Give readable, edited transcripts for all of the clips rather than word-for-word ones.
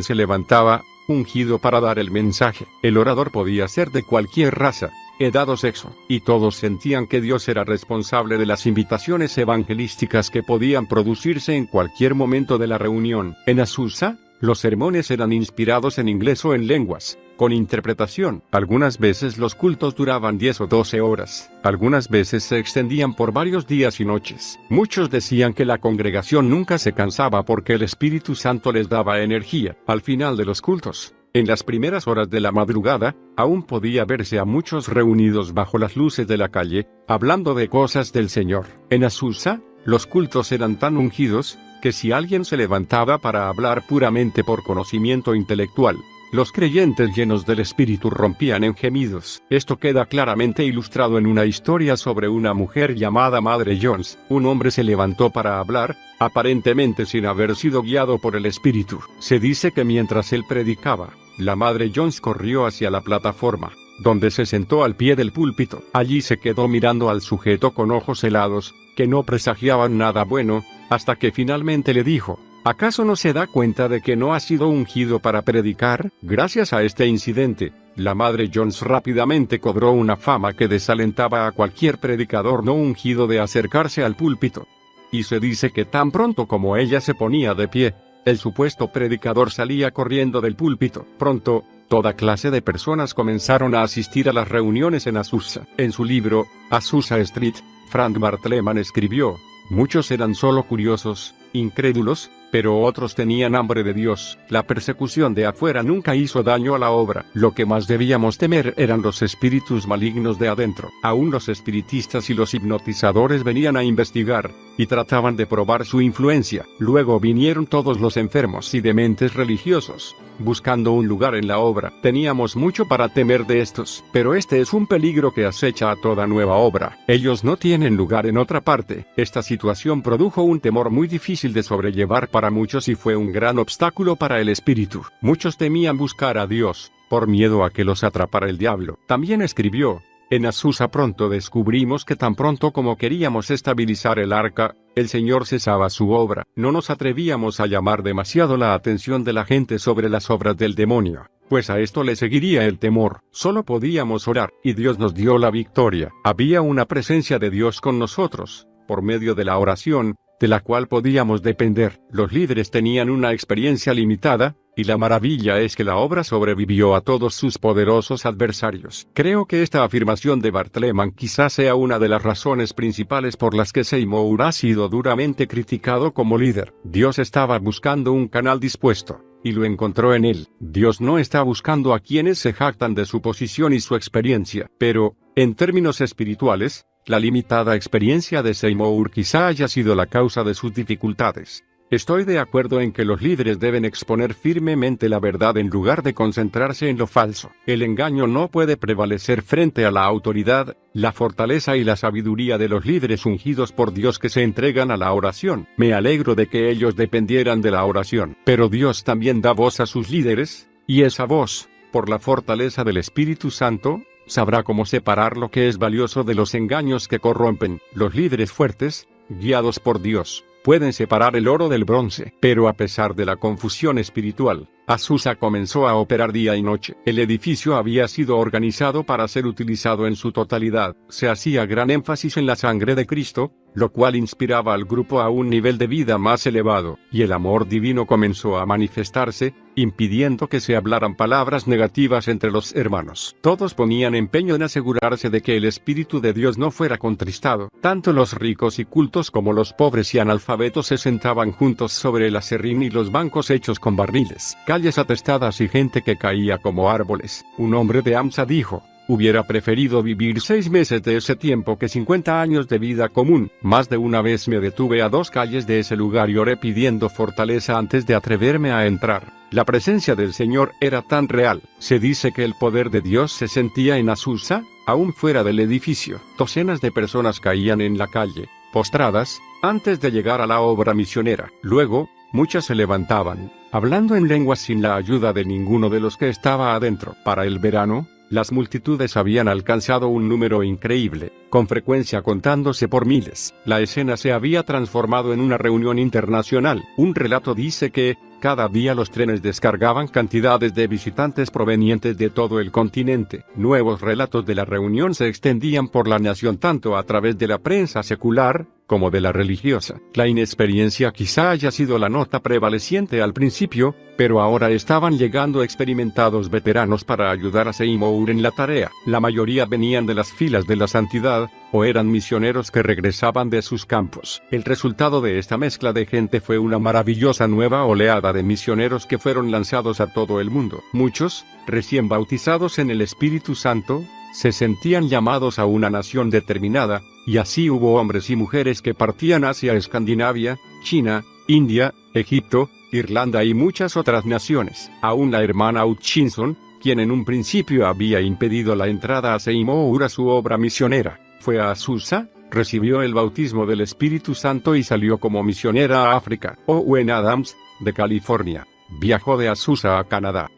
se levantaba, ungido para dar el mensaje. El orador podía ser de cualquier raza, edad o sexo, y todos sentían que Dios era responsable de las invitaciones evangelísticas que podían producirse en cualquier momento de la reunión. En Azusa, los sermones eran inspirados en inglés o en lenguas, con interpretación. Algunas veces los cultos duraban 10 o 12 horas. Algunas veces se extendían por varios días y noches. Muchos decían que la congregación nunca se cansaba porque el Espíritu Santo les daba energía. Al final de los cultos, en las primeras horas de la madrugada, aún podía verse a muchos reunidos bajo las luces de la calle, hablando de cosas del Señor. En Azusa, los cultos eran tan ungidos, que si alguien se levantaba para hablar puramente por conocimiento intelectual, los creyentes llenos del Espíritu rompían en gemidos. Esto queda claramente ilustrado en una historia sobre una mujer llamada Madre Jones. Un hombre se levantó para hablar, aparentemente sin haber sido guiado por el Espíritu. Se dice que mientras él predicaba, la Madre Jones corrió hacia la plataforma, donde se sentó al pie del púlpito. Allí se quedó mirando al sujeto con ojos helados, que no presagiaban nada bueno, hasta que finalmente le dijo: ¿acaso no se da cuenta de que no ha sido ungido para predicar? Gracias a este incidente, la Madre Jones rápidamente cobró una fama que desalentaba a cualquier predicador no ungido de acercarse al púlpito. Y se dice que tan pronto como ella se ponía de pie, el supuesto predicador salía corriendo del púlpito. Pronto, toda clase de personas comenzaron a asistir a las reuniones en Azusa. En su libro, Azusa Street, Frank Bartleman escribió: muchos eran solo curiosos, incrédulos, pero otros tenían hambre de Dios. La persecución de afuera nunca hizo daño a la obra. Lo que más debíamos temer eran los espíritus malignos de adentro. Aún los espiritistas y los hipnotizadores venían a investigar, y trataban de probar su influencia. Luego vinieron todos los enfermos y dementes religiosos, buscando un lugar en la obra. Teníamos mucho para temer de estos, pero este es un peligro que acecha a toda nueva obra. Ellos no tienen lugar en otra parte. Esta situación produjo un temor muy difícil de sobrellevar para muchos y fue un gran obstáculo para el espíritu. Muchos temían buscar a Dios, por miedo a que los atrapara el diablo. También escribió: en Azusa pronto descubrimos que tan pronto como queríamos estabilizar el arca, el Señor cesaba su obra. No nos atrevíamos a llamar demasiado la atención de la gente sobre las obras del demonio, pues a esto le seguiría el temor. Solo podíamos orar, y Dios nos dio la victoria. Había una presencia de Dios con nosotros, por medio de la oración, de la cual podíamos depender. Los líderes tenían una experiencia limitada, y la maravilla es que la obra sobrevivió a todos sus poderosos adversarios. Creo que esta afirmación de Bartleman quizás sea una de las razones principales por las que Seymour ha sido duramente criticado como líder. Dios estaba buscando un canal dispuesto, y lo encontró en él. Dios no está buscando a quienes se jactan de su posición y su experiencia. Pero, en términos espirituales, la limitada experiencia de Seymour quizá haya sido la causa de sus dificultades. Estoy de acuerdo en que los líderes deben exponer firmemente la verdad en lugar de concentrarse en lo falso. El engaño no puede prevalecer frente a la autoridad, la fortaleza y la sabiduría de los líderes ungidos por Dios que se entregan a la oración. Me alegro de que ellos dependieran de la oración. Pero Dios también da voz a sus líderes, y esa voz, por la fortaleza del Espíritu Santo, sabrá cómo separar lo que es valioso de los engaños que corrompen. Los líderes fuertes, guiados por Dios, pueden separar el oro del bronce. Pero a pesar de la confusión espiritual, Azusa comenzó a operar día y noche. El edificio había sido organizado para ser utilizado en su totalidad. Se hacía gran énfasis en la sangre de Cristo, lo cual inspiraba al grupo a un nivel de vida más elevado, y el amor divino comenzó a manifestarse, impidiendo que se hablaran palabras negativas entre los hermanos. Todos ponían empeño en asegurarse de que el Espíritu de Dios no fuera contristado. Tanto los ricos y cultos como los pobres y analfabetos se sentaban juntos sobre el aserrín y los bancos hechos con barriles, calles atestadas y gente que caía como árboles. Un hombre de Amsa dijo: hubiera preferido vivir 6 meses de ese tiempo que 50 años de vida común. Más de una vez me detuve a 2 calles de ese lugar y oré pidiendo fortaleza antes de atreverme a entrar. La presencia del Señor era tan real. Se dice que el poder de Dios se sentía en Azusa, aún fuera del edificio. Docenas de personas caían en la calle, postradas, antes de llegar a la obra misionera. Luego, muchas se levantaban, hablando en lenguas sin la ayuda de ninguno de los que estaba adentro. Para el verano, las multitudes habían alcanzado un número increíble, con frecuencia contándose por miles. La escena se había transformado en una reunión internacional. Un relato dice que, cada día los trenes descargaban cantidades de visitantes provenientes de todo el continente. Nuevos relatos de la reunión se extendían por la nación tanto a través de la prensa secular, como de la religiosa. La inexperiencia quizá haya sido la nota prevaleciente al principio, pero ahora estaban llegando experimentados veteranos para ayudar a Seymour en la tarea. La mayoría venían de las filas de la santidad, o eran misioneros que regresaban de sus campos. El resultado de esta mezcla de gente fue una maravillosa nueva oleada de misioneros que fueron lanzados a todo el mundo. Muchos, recién bautizados en el Espíritu Santo, se sentían llamados a una nación determinada, y así hubo hombres y mujeres que partían hacia Escandinavia, China, India, Egipto, Irlanda y muchas otras naciones. Aún la hermana Hutchinson, quien en un principio había impedido la entrada a Seymour a su obra misionera, fue a Azusa, recibió el bautismo del Espíritu Santo y salió como misionera a África. Owen Adams, de California, viajó de Azusa a Canadá,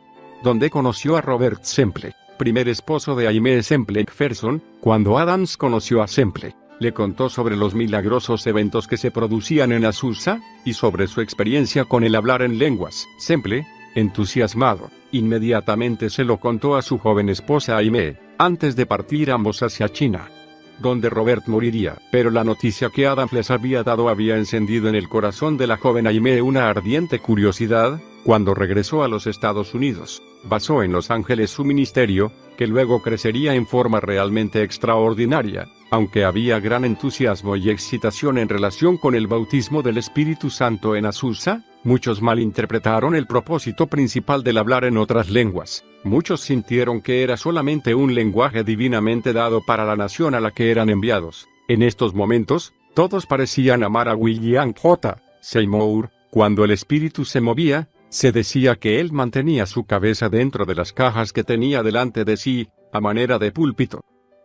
donde conoció a Robert Semple, primer esposo de Aimee Semple McPherson. Cuando Adams conoció a Semple, le contó sobre los milagrosos eventos que se producían en Azusa, y sobre su experiencia con el hablar en lenguas. Semple, entusiasmado, inmediatamente se lo contó a su joven esposa Aimee, antes de partir ambos hacia China, donde Robert moriría. Pero la noticia que Adams les había dado había encendido en el corazón de la joven Aimee una ardiente curiosidad. Cuando regresó a los Estados Unidos, basó en Los Ángeles su ministerio, que luego crecería en forma realmente extraordinaria. Aunque había gran entusiasmo y excitación en relación con el bautismo del Espíritu Santo en Azusa, muchos malinterpretaron el propósito principal del hablar en otras lenguas. Muchos sintieron que era solamente un lenguaje divinamente dado para la nación a la que eran enviados. En estos momentos, todos parecían amar a William J. Seymour. Cuando el Espíritu se movía, se decía que él mantenía su cabeza dentro de las cajas que tenía delante de sí, a manera de púlpito,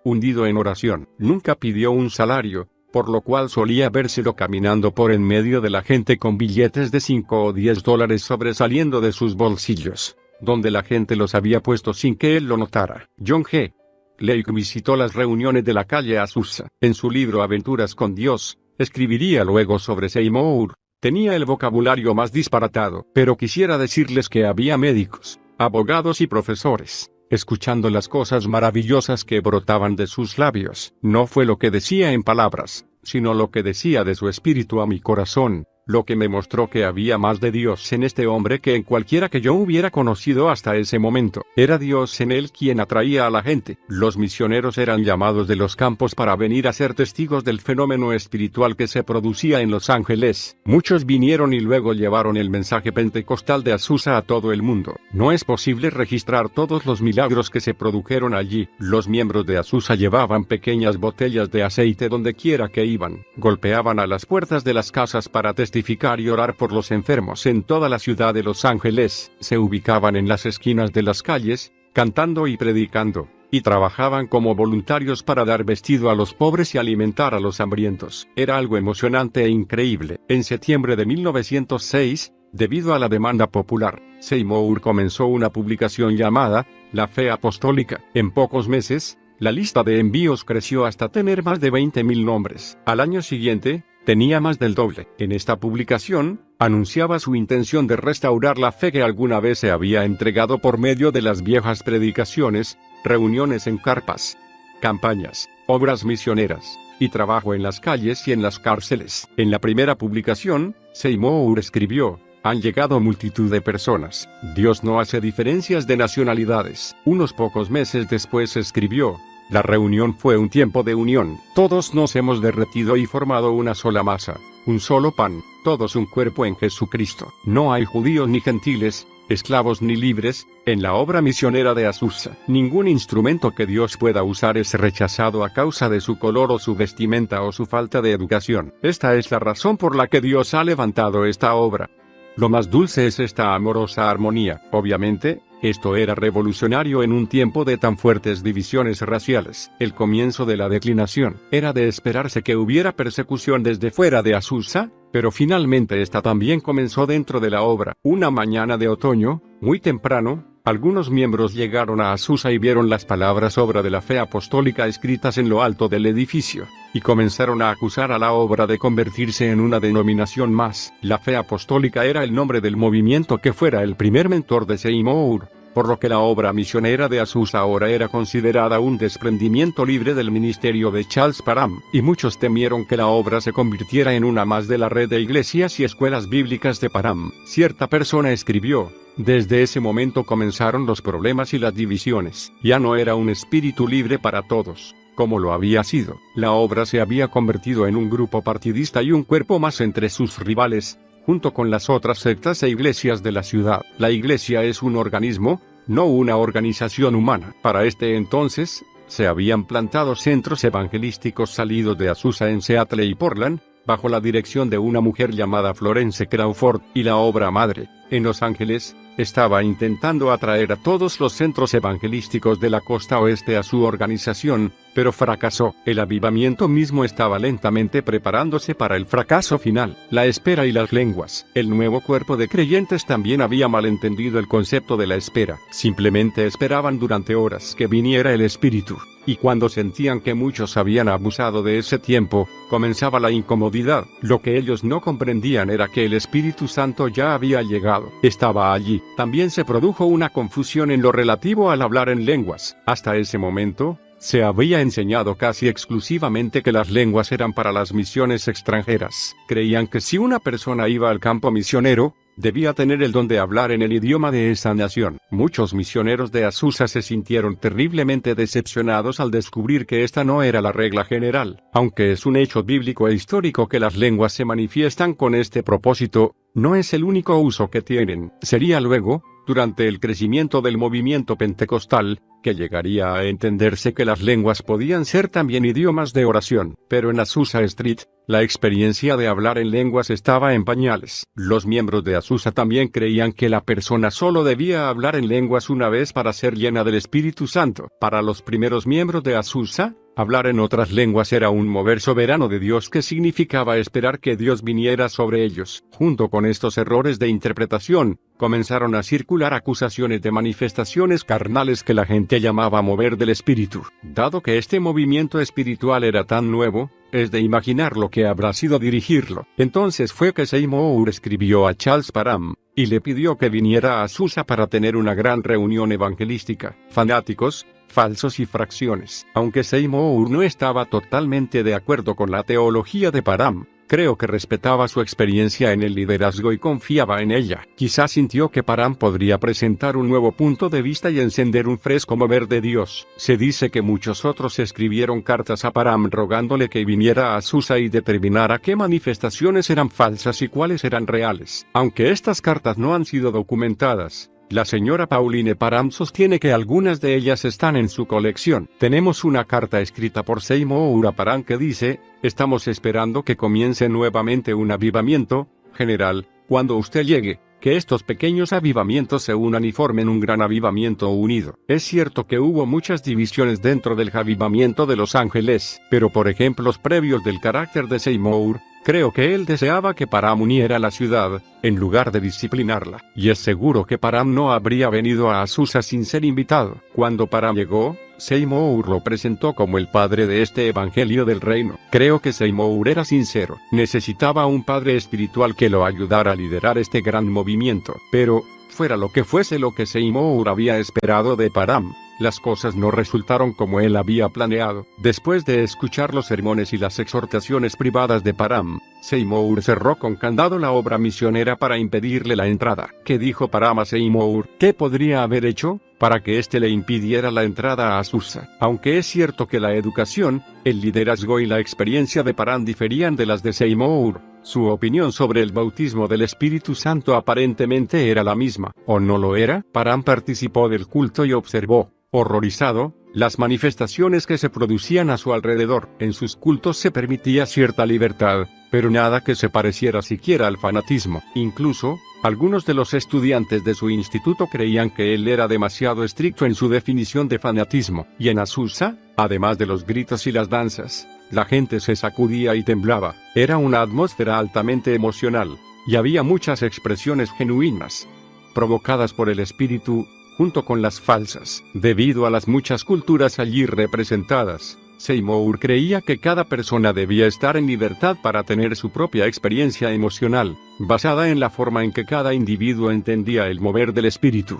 hundido en oración. Nunca pidió un salario, por lo cual solía vérselo caminando por en medio de la gente con billetes de 5 o 10 dólares sobresaliendo de sus bolsillos, donde la gente los había puesto sin que él lo notara. John G. Lake visitó las reuniones de la calle Azusa. En su libro Aventuras con Dios, escribiría luego sobre Seymour. Tenía el vocabulario más disparatado, pero quisiera decirles que había médicos, abogados y profesores, escuchando las cosas maravillosas que brotaban de sus labios. No fue lo que decía en palabras, sino lo que decía de su espíritu a mi corazón, lo que me mostró que había más de Dios en este hombre que en cualquiera que yo hubiera conocido hasta ese momento. Era Dios en él quien atraía a la gente. Los misioneros eran llamados de los campos para venir a ser testigos del fenómeno espiritual que se producía en Los Ángeles. Muchos vinieron y luego llevaron el mensaje pentecostal de Azusa a todo el mundo. No es posible registrar todos los milagros que se produjeron allí. Los miembros de Azusa llevaban pequeñas botellas de aceite donde quiera que iban. Golpeaban a las puertas de las casas para testificar y orar por los enfermos en toda la ciudad de Los Ángeles. Se ubicaban en las esquinas de las calles, cantando y predicando, y trabajaban como voluntarios para dar vestido a los pobres y alimentar a los hambrientos. Era algo emocionante e increíble. En septiembre de 1906, debido a la demanda popular, Seymour comenzó una publicación llamada La Fe Apostólica. En pocos meses, la lista de envíos creció hasta tener más de 20.000 nombres. Al año siguiente, tenía más del doble. En esta publicación, anunciaba su intención de restaurar la fe que alguna vez se había entregado por medio de las viejas predicaciones, reuniones en carpas, campañas, obras misioneras, y trabajo en las calles y en las cárceles. En la primera publicación, Seymour escribió: han llegado multitud de personas. Dios no hace diferencias de nacionalidades. Unos pocos meses después escribió: la reunión fue un tiempo de unión. Todos nos hemos derretido y formado una sola masa, un solo pan, todos un cuerpo en Jesucristo. No hay judíos ni gentiles, esclavos ni libres, en la obra misionera de Azusa. Ningún instrumento que Dios pueda usar es rechazado a causa de su color o su vestimenta o su falta de educación. Esta es la razón por la que Dios ha levantado esta obra. Lo más dulce es esta amorosa armonía. Obviamente, esto era revolucionario en un tiempo de tan fuertes divisiones raciales. El comienzo de la declinación. Era de esperarse que hubiera persecución desde fuera de Azusa, pero finalmente esta también comenzó dentro de la obra. Una mañana de otoño, muy temprano, Algunos miembros llegaron a Azusa y vieron las palabras obra de la fe apostólica escritas en lo alto del edificio, y comenzaron a acusar a la obra de convertirse en una denominación más. La fe apostólica era el nombre del movimiento que fuera el primer mentor de Seymour, por lo que la obra misionera de Azusa ahora era considerada un desprendimiento libre del ministerio de Charles Parham, y muchos temieron que la obra se convirtiera en una más de la red de iglesias y escuelas bíblicas de Parham. Cierta persona escribió: desde ese momento comenzaron los problemas y las divisiones. Ya no era un espíritu libre para todos, como lo había sido. La obra se había convertido en un grupo partidista y un cuerpo más entre sus rivales, junto con las otras sectas e iglesias de la ciudad. La iglesia es un organismo, no una organización humana. Para este entonces, se habían plantado centros evangelísticos salidos de Azusa en Seattle y Portland, bajo la dirección de una mujer llamada Florence Crawford, y la obra madre, en Los Ángeles, estaba intentando atraer a todos los centros evangelísticos de la costa oeste a su organización, pero fracasó. El avivamiento mismo estaba lentamente preparándose para el fracaso final. La espera y las lenguas. El nuevo cuerpo de creyentes también había malentendido el concepto de la espera. Simplemente esperaban durante horas que viniera el Espíritu, y cuando sentían que muchos habían abusado de ese tiempo, comenzaba la incomodidad. Lo que ellos no comprendían era que el Espíritu Santo ya había llegado. Estaba allí. También se produjo una confusión en lo relativo al hablar en lenguas. Hasta ese momento, se había enseñado casi exclusivamente que las lenguas eran para las misiones extranjeras. Creían que si una persona iba al campo misionero, debía tener el don de hablar en el idioma de esa nación. Muchos misioneros de Azusa se sintieron terriblemente decepcionados al descubrir que esta no era la regla general. Aunque es un hecho bíblico e histórico que las lenguas se manifiestan con este propósito, no es el único uso que tienen. Sería luego, durante el crecimiento del movimiento pentecostal, que llegaría a entenderse que las lenguas podían ser también idiomas de oración. Pero en Azusa Street, la experiencia de hablar en lenguas estaba en pañales. Los miembros de Azusa también creían que la persona solo debía hablar en lenguas una vez para ser llena del Espíritu Santo. Para los primeros miembros de Azusa, hablar en otras lenguas era un mover soberano de Dios que significaba esperar que Dios viniera sobre ellos. Junto con estos errores de interpretación, comenzaron a circular acusaciones de manifestaciones carnales que la gente llamaba mover del Espíritu. Dado que este movimiento espiritual era tan nuevo, es de imaginar lo que habrá sido dirigirlo. Entonces fue que Seymour escribió a Charles Parham, y le pidió que viniera a Azusa para tener una gran reunión evangelística. Fanáticos, falsos y fracciones. Aunque Seymour no estaba totalmente de acuerdo con la teología de Parham, creo que respetaba su experiencia en el liderazgo y confiaba en ella. Quizás sintió que Parham podría presentar un nuevo punto de vista y encender un fresco mover de Dios. Se dice que muchos otros escribieron cartas a Parham rogándole que viniera a Azusa y determinara qué manifestaciones eran falsas y cuáles eran reales. Aunque estas cartas no han sido documentadas, la señora Pauline Parham sostiene que algunas de ellas están en su colección. Tenemos una carta escrita por Seymour a Parham que dice: estamos esperando que comience nuevamente un avivamiento general, cuando usted llegue, que estos pequeños avivamientos se unan y formen un gran avivamiento unido. Es cierto que hubo muchas divisiones dentro del avivamiento de Los Ángeles, pero por ejemplos previos del carácter de Seymour, creo que él deseaba que Parham uniera la ciudad, en lugar de disciplinarla. Y es seguro que Parham no habría venido a Azusa sin ser invitado. Cuando Parham llegó, Seymour lo presentó como el padre de este evangelio del reino. Creo que Seymour era sincero. Necesitaba un padre espiritual que lo ayudara a liderar este gran movimiento. Pero, fuera lo que fuese lo que Seymour había esperado de Parham, las cosas no resultaron como él había planeado. Después de escuchar los sermones y las exhortaciones privadas de Parham, Seymour cerró con candado la obra misionera para impedirle la entrada. ¿Qué dijo Parham a Seymour? ¿Qué podría haber hecho para que éste le impidiera la entrada a Azusa? Aunque es cierto que la educación, el liderazgo y la experiencia de Parham diferían de las de Seymour, su opinión sobre el bautismo del Espíritu Santo aparentemente era la misma. ¿O no lo era? Parham participó del culto y observó, horrorizado, las manifestaciones que se producían a su alrededor. En sus cultos se permitía cierta libertad, pero nada que se pareciera siquiera al fanatismo. Incluso, algunos de los estudiantes de su instituto creían que él era demasiado estricto en su definición de fanatismo. Y en Azusa, además de los gritos y las danzas, la gente se sacudía y temblaba. Era una atmósfera altamente emocional, y había muchas expresiones genuinas, provocadas por el Espíritu, junto con las falsas. Debido a las muchas culturas allí representadas, Seymour creía que cada persona debía estar en libertad para tener su propia experiencia emocional, basada en la forma en que cada individuo entendía el mover del espíritu.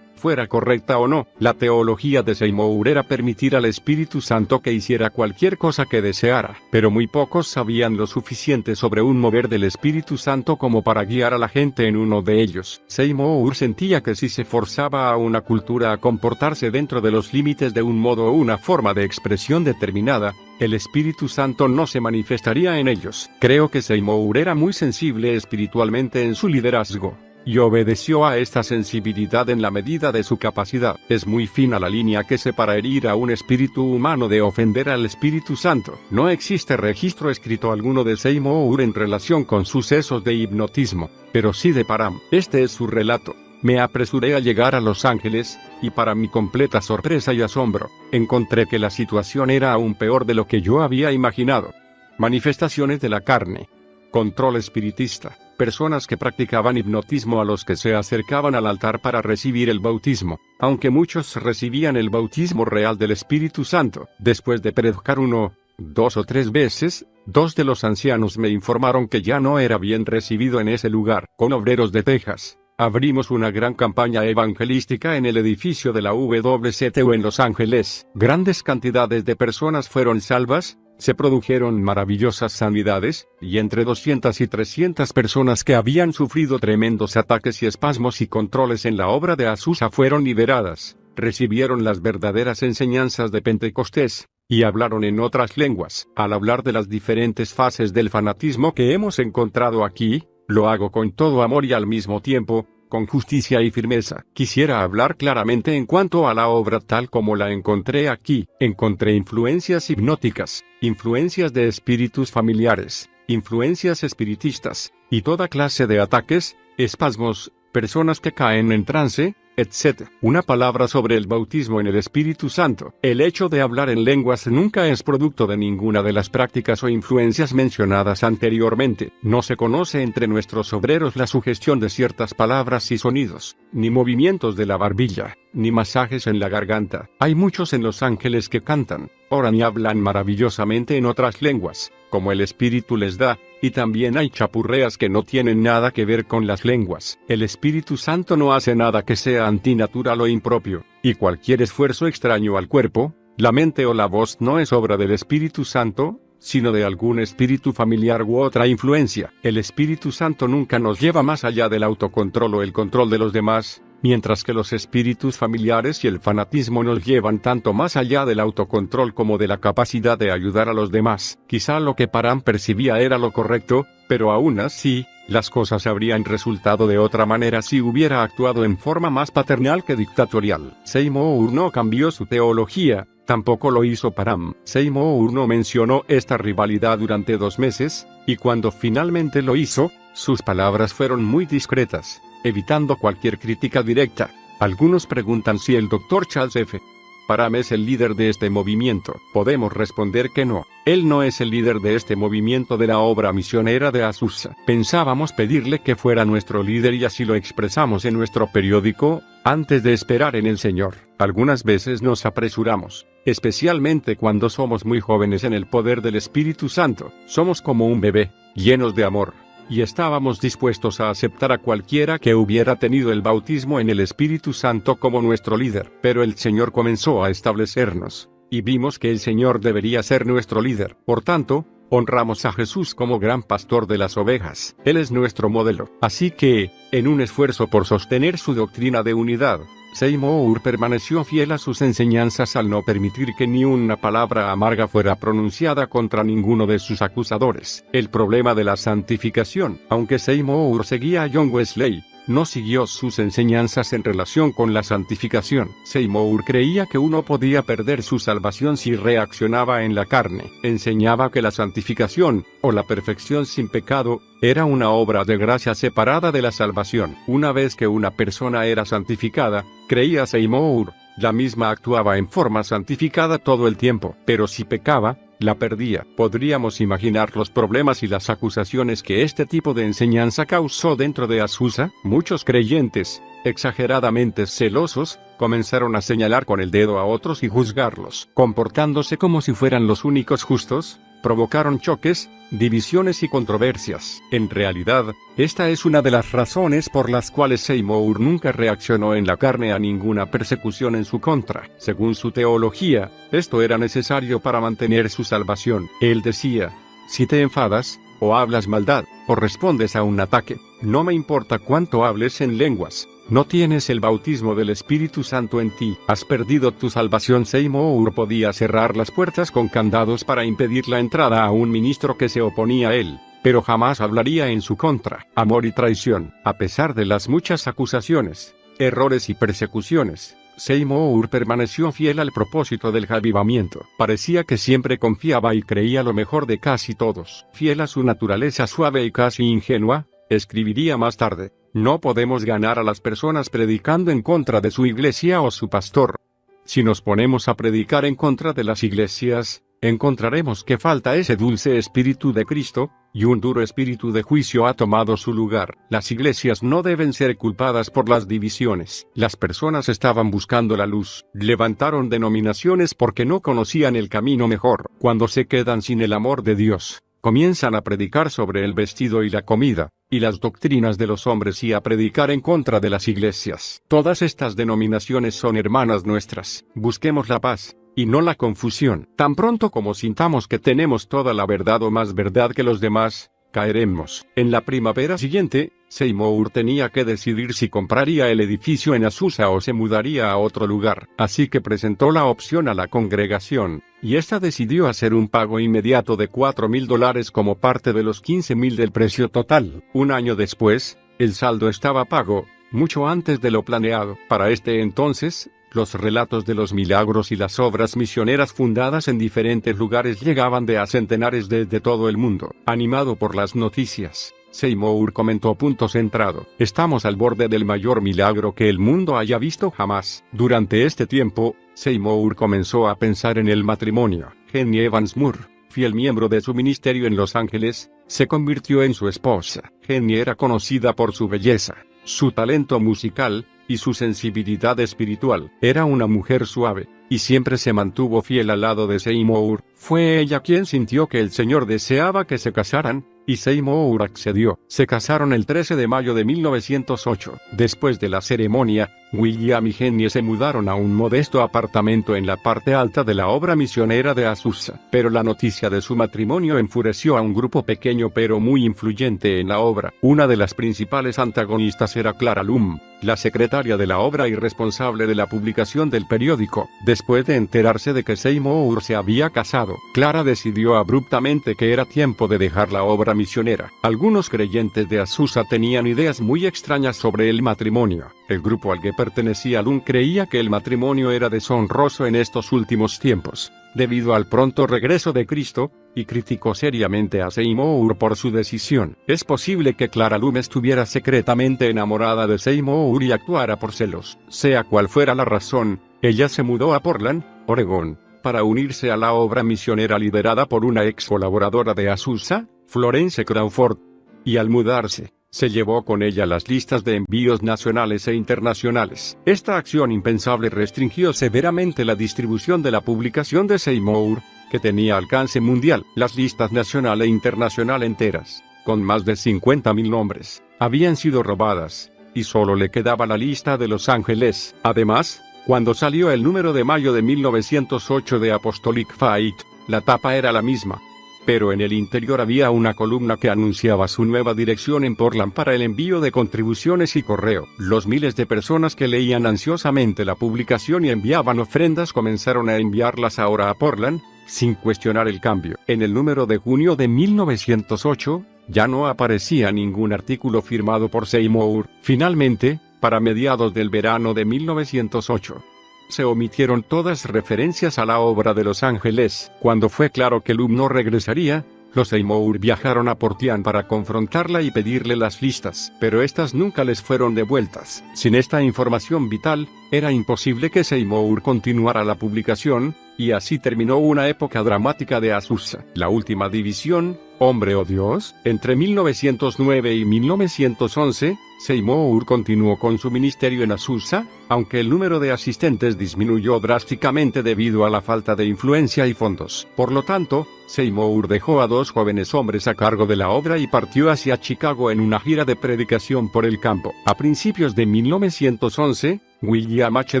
Fuera correcta o no, la teología de Seymour era permitir al Espíritu Santo que hiciera cualquier cosa que deseara, pero muy pocos sabían lo suficiente sobre un mover del Espíritu Santo como para guiar a la gente en uno de ellos. Seymour sentía que si se forzaba a una cultura a comportarse dentro de los límites de un modo o una forma de expresión determinada, el Espíritu Santo no se manifestaría en ellos. Creo que Seymour era muy sensible espiritualmente en su liderazgo, y obedeció a esta sensibilidad en la medida de su capacidad. Es muy fina la línea que separa herir a un espíritu humano de ofender al Espíritu Santo. No existe registro escrito alguno de Seymour en relación con sucesos de hipnotismo, pero sí de Parham. Este es su relato. Me apresuré a llegar a Los Ángeles, y para mi completa sorpresa y asombro, encontré que la situación era aún peor de lo que yo había imaginado. Manifestaciones de la carne. Control espiritista. Personas que practicaban hipnotismo a los que se acercaban al altar para recibir el bautismo, aunque muchos recibían el bautismo real del Espíritu Santo. Después de predicar 1, 2 o 3 veces, 2 de los ancianos me informaron que ya no era bien recibido en ese lugar. Con obreros de Texas, abrimos una gran campaña evangelística en el edificio de la WCTU en Los Ángeles. Grandes cantidades de personas fueron salvas. Se produjeron maravillosas sanidades, y entre 200 y 300 personas que habían sufrido tremendos ataques y espasmos y controles en la obra de Azusa fueron liberadas, recibieron las verdaderas enseñanzas de Pentecostés, y hablaron en otras lenguas. Al hablar de las diferentes fases del fanatismo que hemos encontrado aquí, lo hago con todo amor y al mismo tiempo, con justicia y firmeza. Quisiera hablar claramente en cuanto a la obra tal como la encontré aquí. Encontré influencias hipnóticas, influencias de espíritus familiares, influencias espiritistas, y toda clase de ataques, espasmos, personas que caen en trance, etc. Una palabra sobre el bautismo en el Espíritu Santo. El hecho de hablar en lenguas nunca es producto de ninguna de las prácticas o influencias mencionadas anteriormente. No se conoce entre nuestros obreros la sugestión de ciertas palabras y sonidos, ni movimientos de la barbilla, ni masajes en la garganta. Hay muchos en Los Ángeles que cantan, oran y hablan maravillosamente en otras lenguas, como el Espíritu les da, y también hay chapurreas que no tienen nada que ver con las lenguas. El Espíritu Santo no hace nada que sea antinatural o impropio, y cualquier esfuerzo extraño al cuerpo, la mente o la voz no es obra del Espíritu Santo, sino de algún espíritu familiar u otra influencia. El Espíritu Santo nunca nos lleva más allá del autocontrol o el control de los demás, mientras que los espíritus familiares y el fanatismo nos llevan tanto más allá del autocontrol como de la capacidad de ayudar a los demás. Quizá lo que Parham percibía era lo correcto, pero aún así, las cosas habrían resultado de otra manera si hubiera actuado en forma más paternal que dictatorial. Seymour no cambió su teología, tampoco lo hizo Parham. Seymour no mencionó esta rivalidad durante 2 meses, y cuando finalmente lo hizo, sus palabras fueron muy discretas, evitando cualquier crítica directa. Algunos preguntan si el Dr. Charles F. Parham es el líder de este movimiento. Podemos responder que no. Él no es el líder de este movimiento de la obra misionera de Azusa. Pensábamos pedirle que fuera nuestro líder y así lo expresamos en nuestro periódico, antes de esperar en el Señor. Algunas veces nos apresuramos, especialmente cuando somos muy jóvenes en el poder del Espíritu Santo. Somos como un bebé, llenos de amor, y estábamos dispuestos a aceptar a cualquiera que hubiera tenido el bautismo en el Espíritu Santo como nuestro líder. Pero el Señor comenzó a establecernos, y vimos que el Señor debería ser nuestro líder. Por tanto, honramos a Jesús como gran pastor de las ovejas. Él es nuestro modelo. Así que, en un esfuerzo por sostener su doctrina de unidad, Seymour permaneció fiel a sus enseñanzas al no permitir que ni una palabra amarga fuera pronunciada contra ninguno de sus acusadores. El problema de la santificación. Aunque Seymour seguía a John Wesley, no siguió sus enseñanzas en relación con la santificación. Seymour creía que uno podía perder su salvación si reaccionaba en la carne. Enseñaba que la santificación, o la perfección sin pecado, era una obra de gracia separada de la salvación. Una vez que una persona era santificada, creía Seymour, la misma actuaba en forma santificada todo el tiempo. Pero si pecaba, la perdía. Podríamos imaginar los problemas y las acusaciones que este tipo de enseñanza causó dentro de Azusa. Muchos creyentes, exageradamente celosos, comenzaron a señalar con el dedo a otros y juzgarlos. Comportándose como si fueran los únicos justos, provocaron choques, divisiones y controversias. En realidad, esta es una de las razones por las cuales Seymour nunca reaccionó en la carne a ninguna persecución en su contra. Según su teología, esto era necesario para mantener su salvación. Él decía: si te enfadas, o hablas maldad, o respondes a un ataque, no me importa cuánto hables en lenguas, no tienes el bautismo del Espíritu Santo en ti, has perdido tu salvación. Seymour podía cerrar las puertas con candados para impedir la entrada a un ministro que se oponía a él, pero jamás hablaría en su contra. Amor y traición. A pesar de las muchas acusaciones, errores y persecuciones, Seymour permaneció fiel al propósito del avivamiento. Parecía que siempre confiaba y creía lo mejor de casi todos. Fiel a su naturaleza suave y casi ingenua, escribiría más tarde: no podemos ganar a las personas predicando en contra de su iglesia o su pastor. Si nos ponemos a predicar en contra de las iglesias, encontraremos que falta ese dulce espíritu de Cristo, y un duro espíritu de juicio ha tomado su lugar. Las iglesias no deben ser culpadas por las divisiones. Las personas estaban buscando la luz. Levantaron denominaciones porque no conocían el camino mejor. Cuando se quedan sin el amor de Dios, comienzan a predicar sobre el vestido y la comida, y las doctrinas de los hombres, y a predicar en contra de las iglesias. Todas estas denominaciones son hermanas nuestras. Busquemos la paz, y no la confusión. Tan pronto como sintamos que tenemos toda la verdad o más verdad que los demás, caeremos. En la primavera siguiente, Seymour tenía que decidir si compraría el edificio en Azusa o se mudaría a otro lugar. Así que presentó la opción a la congregación, y ésta decidió hacer un pago inmediato de $4,000 como parte de los $15,000 del precio total. Un año después, el saldo estaba pago, mucho antes de lo planeado. Para este entonces, los relatos de los milagros y las obras misioneras fundadas en diferentes lugares llegaban de a centenares desde todo el mundo. Animado por las noticias, Seymour comentó: punto centrado, estamos al borde del mayor milagro que el mundo haya visto jamás. Durante este tiempo, Seymour comenzó a pensar en el matrimonio. Jenny Evans Moore, fiel miembro de su ministerio en Los Ángeles, se convirtió en su esposa. Jenny era conocida por su belleza, su talento musical, y su sensibilidad espiritual. Era una mujer suave, y siempre se mantuvo fiel al lado de Seymour. Fue ella quien sintió que el Señor deseaba que se casaran, y Seymour accedió. Se casaron el 13 de mayo de 1908. Después de la ceremonia, William y Jenny se mudaron a un modesto apartamento en la parte alta de la obra misionera de Azusa. Pero la noticia de su matrimonio enfureció a un grupo pequeño pero muy influyente en la obra. Una de las principales antagonistas era Clara Lum, la secretaria de la obra y responsable de la publicación del periódico. Después de enterarse de que Seymour se había casado, Clara decidió abruptamente que era tiempo de dejar la obra misionera. Algunos creyentes de Azusa tenían ideas muy extrañas sobre el matrimonio. El grupo al que pertenecía Lum creía que el matrimonio era deshonroso en estos últimos tiempos, debido al pronto regreso de Cristo, y criticó seriamente a Seymour por su decisión. Es posible que Clara Lum estuviera secretamente enamorada de Seymour y actuara por celos. Sea cual fuera la razón, ella se mudó a Portland, Oregón, para unirse a la obra misionera liderada por una ex colaboradora de Azusa, Florence Crawford. Y al mudarse, se llevó con ella las listas de envíos nacionales e internacionales. Esta acción impensable restringió severamente la distribución de la publicación de Seymour, que tenía alcance mundial. Las listas nacional e internacional enteras, con más de 50,000 nombres, habían sido robadas, y solo le quedaba la lista de Los Ángeles. Además, cuando salió el número de mayo de 1908 de Apostolic Faith, la tapa era la misma, pero en el interior había una columna que anunciaba su nueva dirección en Portland para el envío de contribuciones y correo. Los miles de personas que leían ansiosamente la publicación y enviaban ofrendas comenzaron a enviarlas ahora a Portland, sin cuestionar el cambio. En el número de junio de 1908, ya no aparecía ningún artículo firmado por Seymour. Finalmente, para mediados del verano de 1908, se omitieron todas referencias a la obra de Los Ángeles. Cuando fue claro que Lum no regresaría, los Seymour viajaron a Portland para confrontarla y pedirle las listas, pero estas nunca les fueron devueltas. Sin esta información vital, era imposible que Seymour continuara la publicación, y así terminó una época dramática de Azusa. La última división, Hombre o Dios, entre 1909 y 1911, Seymour continuó con su ministerio en Azusa, aunque el número de asistentes disminuyó drásticamente debido a la falta de influencia y fondos. Por lo tanto, Seymour dejó a 2 jóvenes hombres a cargo de la obra y partió hacia Chicago en una gira de predicación por el campo. A principios de 1911, William H.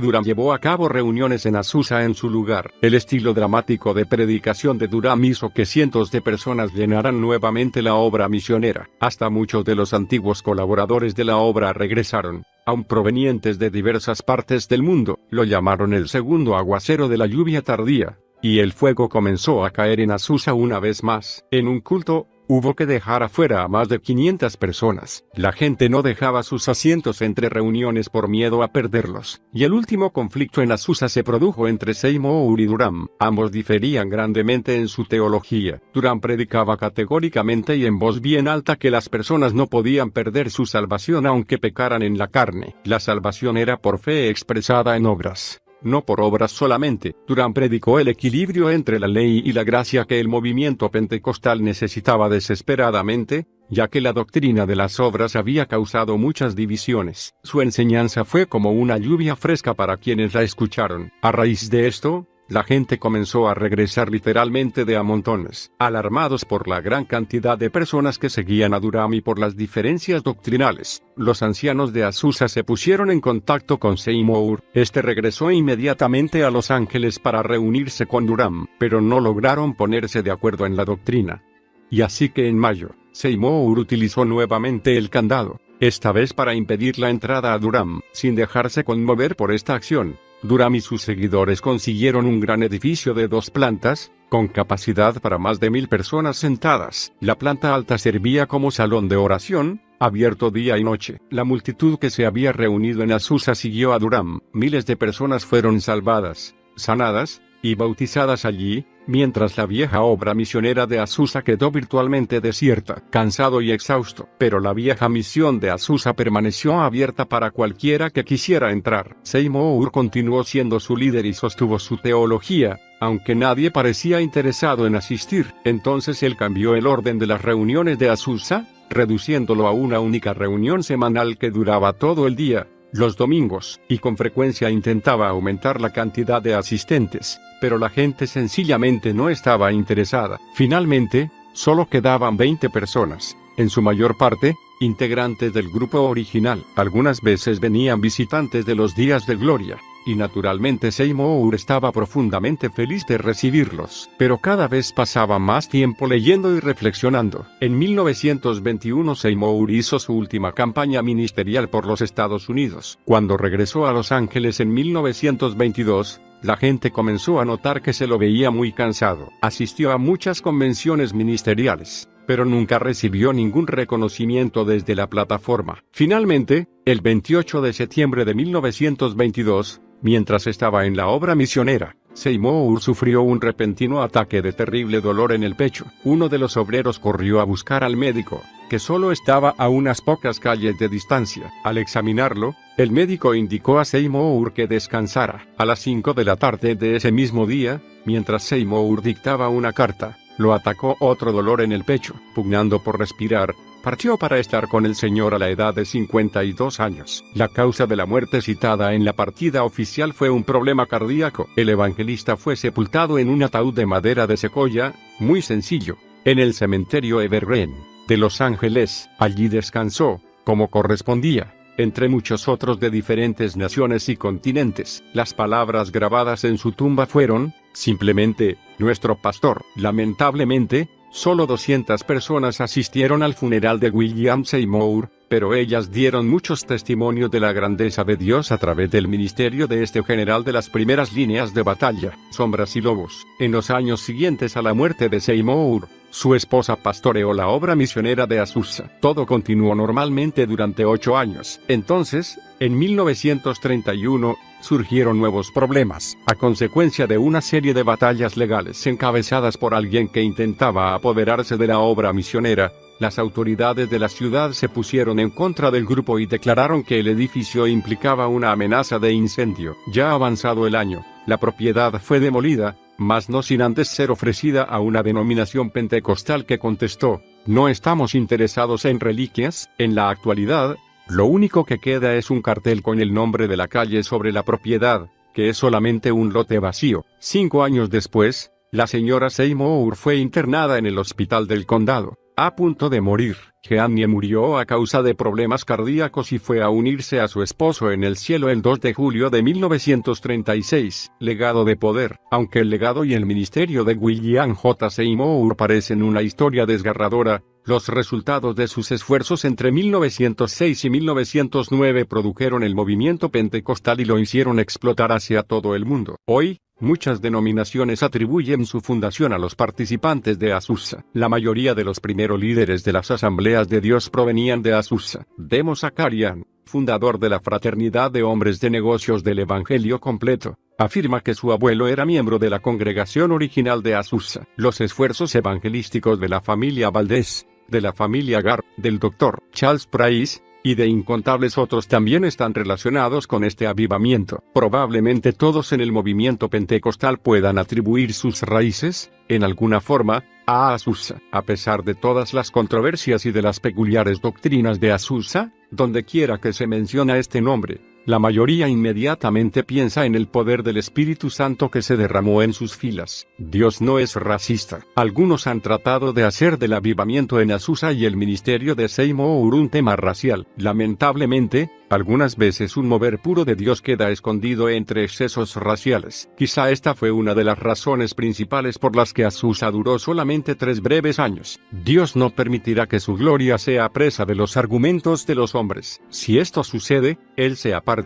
Durham llevó a cabo reuniones en Azusa en su lugar. El estilo dramático de predicación de Durham hizo que cientos de personas llenaran nuevamente la obra misionera. Hasta muchos de los antiguos colaboradores de la obra regresaron, aun provenientes de diversas partes del mundo. Lo llamaron el segundo aguacero de la lluvia tardía, y el fuego comenzó a caer en Azusa una vez más. En un culto, hubo que dejar afuera a más de 500 personas. La gente no dejaba sus asientos entre reuniones por miedo a perderlos. Y el último conflicto en Azusa se produjo entre Seymour y Durham. Ambos diferían grandemente en su teología. Durham predicaba categóricamente y en voz bien alta que las personas no podían perder su salvación aunque pecaran en la carne. La salvación era por fe expresada en obras, no por obras solamente. Durham predicó el equilibrio entre la ley y la gracia que el movimiento pentecostal necesitaba desesperadamente, ya que la doctrina de las obras había causado muchas divisiones. Su enseñanza fue como una lluvia fresca para quienes la escucharon. A raíz de esto, la gente comenzó a regresar literalmente de a montones. Alarmados por la gran cantidad de personas que seguían a Durham y por las diferencias doctrinales, los ancianos de Azusa se pusieron en contacto con Seymour. Este regresó inmediatamente a Los Ángeles para reunirse con Durham, pero no lograron ponerse de acuerdo en la doctrina. Y así que en mayo, Seymour utilizó nuevamente el candado, esta vez para impedir la entrada a Durham. Sin dejarse conmover por esta acción, Durham y sus seguidores consiguieron un gran edificio de 2 plantas, con capacidad para más de 1000 personas sentadas. La planta alta servía como salón de oración, abierto día y noche. La multitud que se había reunido en Azusa siguió a Durham. Miles de personas fueron salvadas, sanadas y bautizadas allí, mientras la vieja obra misionera de Azusa quedó virtualmente desierta. Cansado y exhausto, pero la vieja misión de Azusa permaneció abierta para cualquiera que quisiera entrar. Seymour continuó siendo su líder y sostuvo su teología, aunque nadie parecía interesado en asistir. Entonces él cambió el orden de las reuniones de Azusa, reduciéndolo a una única reunión semanal que duraba todo el día, los domingos, y con frecuencia intentaba aumentar la cantidad de asistentes, pero la gente sencillamente no estaba interesada. Finalmente, solo quedaban 20 personas, en su mayor parte, integrantes del grupo original. Algunas veces venían visitantes de los días de gloria, y naturalmente Seymour estaba profundamente feliz de recibirlos. Pero cada vez pasaba más tiempo leyendo y reflexionando. En 1921 Seymour hizo su última campaña ministerial por los Estados Unidos. Cuando regresó a Los Ángeles en 1922, la gente comenzó a notar que se lo veía muy cansado. Asistió a muchas convenciones ministeriales, pero nunca recibió ningún reconocimiento desde la plataforma. Finalmente, el 28 de septiembre de 1922, mientras estaba en la obra misionera, Seymour sufrió un repentino ataque de terrible dolor en el pecho. Uno de los obreros corrió a buscar al médico, que solo estaba a unas pocas calles de distancia. Al examinarlo, el médico indicó a Seymour que descansara. A las 5 de la tarde de ese mismo día, mientras Seymour dictaba una carta, lo atacó otro dolor en el pecho. Pugnando por respirar, partió para estar con el Señor a la edad de 52 años. La causa de la muerte citada en la partida oficial fue un problema cardíaco. El evangelista fue sepultado en un ataúd de madera de secoya, muy sencillo, en el cementerio Evergreen de Los Ángeles. Allí descansó, como correspondía, entre muchos otros de diferentes naciones y continentes. Las palabras grabadas en su tumba fueron, simplemente, nuestro pastor. Lamentablemente, solo 200 personas asistieron al funeral de William Seymour, pero ellas dieron muchos testimonios de la grandeza de Dios a través del ministerio de este general de las primeras líneas de batalla. Sombras y lobos. En los años siguientes a la muerte de Seymour, su esposa pastoreó la obra misionera de Azusa. Todo continuó normalmente durante 8 años. Entonces, en 1931, surgieron nuevos problemas, a consecuencia de una serie de batallas legales encabezadas por alguien que intentaba apoderarse de la obra misionera. Las autoridades de la ciudad se pusieron en contra del grupo y declararon que el edificio implicaba una amenaza de incendio. Ya avanzado el año, la propiedad fue demolida, mas no sin antes ser ofrecida a una denominación pentecostal que contestó: no estamos interesados en reliquias. En la actualidad, Lo único que queda es un cartel con el nombre de la calle sobre la propiedad, que es solamente un lote vacío. 5 años después, la señora Seymour fue internada en el hospital del condado, a punto de morir. Jeannie murió a causa de problemas cardíacos y fue a unirse a su esposo en el cielo el 2 de julio de 1936. Legado de poder. Aunque el legado y el ministerio de William J. Seymour parecen una historia desgarradora, los resultados de sus esfuerzos entre 1906 y 1909 produjeron el movimiento pentecostal y lo hicieron explotar hacia todo el mundo. Hoy, muchas denominaciones atribuyen su fundación a los participantes de Azusa. La mayoría de los primeros líderes de las Asambleas de Dios provenían de Azusa. Demos Zakarian, fundador de la Fraternidad de Hombres de Negocios del Evangelio Completo, afirma que su abuelo era miembro de la congregación original de Azusa. Los esfuerzos evangelísticos de la familia Valdés, de la familia Gar, del Dr. Charles Price, y de incontables otros también están relacionados con este avivamiento. Probablemente todos en el movimiento pentecostal puedan atribuir sus raíces, en alguna forma, a Azusa. A pesar de todas las controversias y de las peculiares doctrinas de Azusa, donde quiera que se menciona este nombre, la mayoría inmediatamente piensa en el poder del Espíritu Santo que se derramó en sus filas. Dios no es racista. Algunos han tratado de hacer del avivamiento en Azusa y el ministerio de Seymour un tema racial. Lamentablemente, algunas veces un mover puro de Dios queda escondido entre excesos raciales. Quizá esta fue una de las razones principales por las que Azusa duró solamente 3 breves años. Dios no permitirá que su gloria sea presa de los argumentos de los hombres. Si esto sucede, Él se aparta.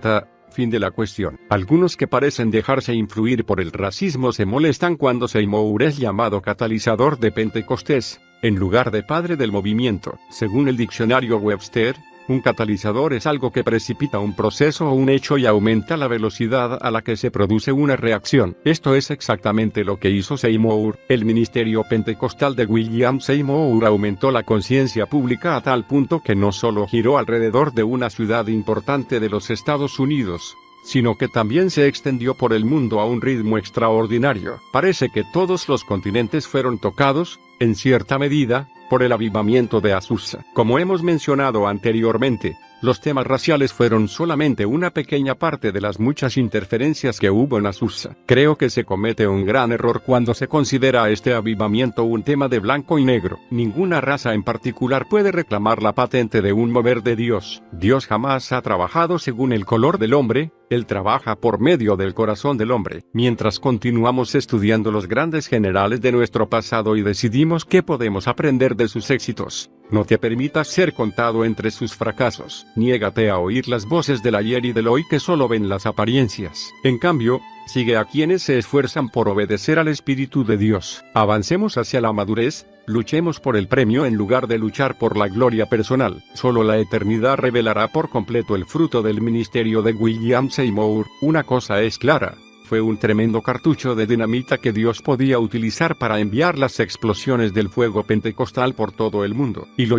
Fin de la cuestión. Algunos que parecen dejarse influir por el racismo se molestan cuando Seymour es llamado catalizador de Pentecostés, en lugar de padre del movimiento. Según el diccionario Webster, un catalizador es algo que precipita un proceso o un hecho y aumenta la velocidad a la que se produce una reacción. Esto es exactamente lo que hizo Seymour. El ministerio pentecostal de William Seymour aumentó la conciencia pública a tal punto que no solo giró alrededor de una ciudad importante de los Estados Unidos, sino que también se extendió por el mundo a un ritmo extraordinario. Parece que todos los continentes fueron tocados, en cierta medida, por el avivamiento de Azusa. Como hemos mencionado anteriormente, los temas raciales fueron solamente una pequeña parte de las muchas interferencias que hubo en Azusa. Creo que se comete un gran error cuando se considera a este avivamiento un tema de blanco y negro. Ninguna raza en particular puede reclamar la patente de un mover de Dios. Dios jamás ha trabajado según el color del hombre, Él trabaja por medio del corazón del hombre. Mientras continuamos estudiando los grandes generales de nuestro pasado y decidimos qué podemos aprender de sus éxitos, no te permitas ser contado entre sus fracasos. Niégate a oír las voces del ayer y del hoy que solo ven las apariencias. En cambio, sigue a quienes se esfuerzan por obedecer al Espíritu de Dios. Avancemos hacia la madurez, luchemos por el premio en lugar de luchar por la gloria personal. Solo la eternidad revelará por completo el fruto del ministerio de William Seymour. Una cosa es clara: fue un tremendo cartucho de dinamita que Dios podía utilizar para enviar las explosiones del fuego pentecostal por todo el mundo. Y lo